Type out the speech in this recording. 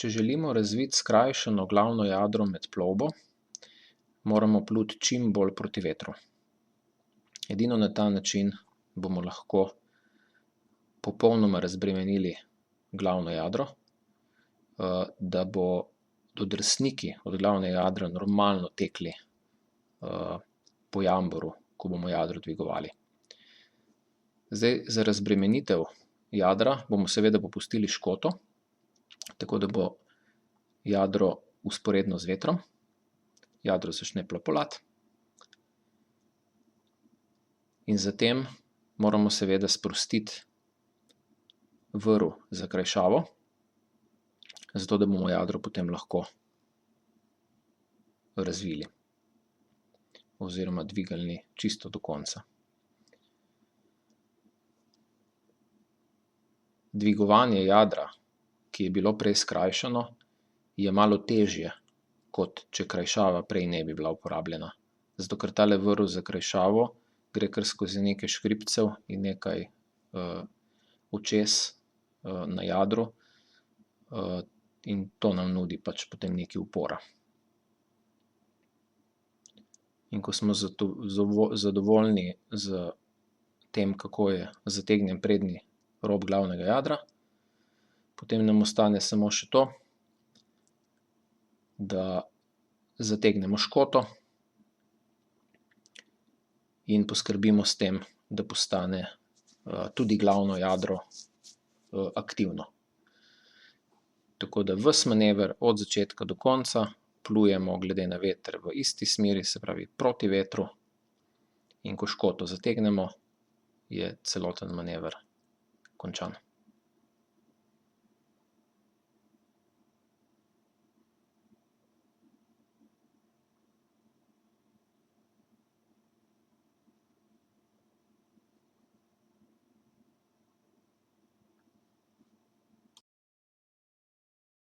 Če želimo razviti skrajšano glavno jadro med plovbo, moramo pluti čim bolj proti vetru. Edino na ta način bomo lahko popolnoma razbremenili glavno jadro, da bodo drsniki od glavnega jadra normalno tekli po jamboru, ko bomo jadro dvigovali. Zdaj, za razbremenitev jadra bomo seveda popustili škoto, tako da bo jadro vzporedno z vetrom, jadro začne plapolati. In zatem moramo seveda sprostiti vrv za krajšavo, zato da bomo jadro potem lahko razvili oziroma dvignili čisto do konca. Dvigovanje jadra, ki je bilo prej skrajšano, je malo težje, kot če krajšava prej ne bi bila uporabljena. Zato ker tale vrv za krajšavo gre kar skozi nekaj škripcev in nekaj očes na jadru, in to nam nudi pač potem nekaj upora. In ko smo zadovoljni z tem, kako je zategnjen prednji rob glavnega jadra, potem nam ostane samo še to, da zategnemo škoto in poskrbimo s tem, da postane tudi glavno jadro aktivno. Tako da ves manever od začetka do konca plujemo glede na veter v isti smeri, se pravi proti vetru, in ko škoto zategnemo, je celoten manever končan.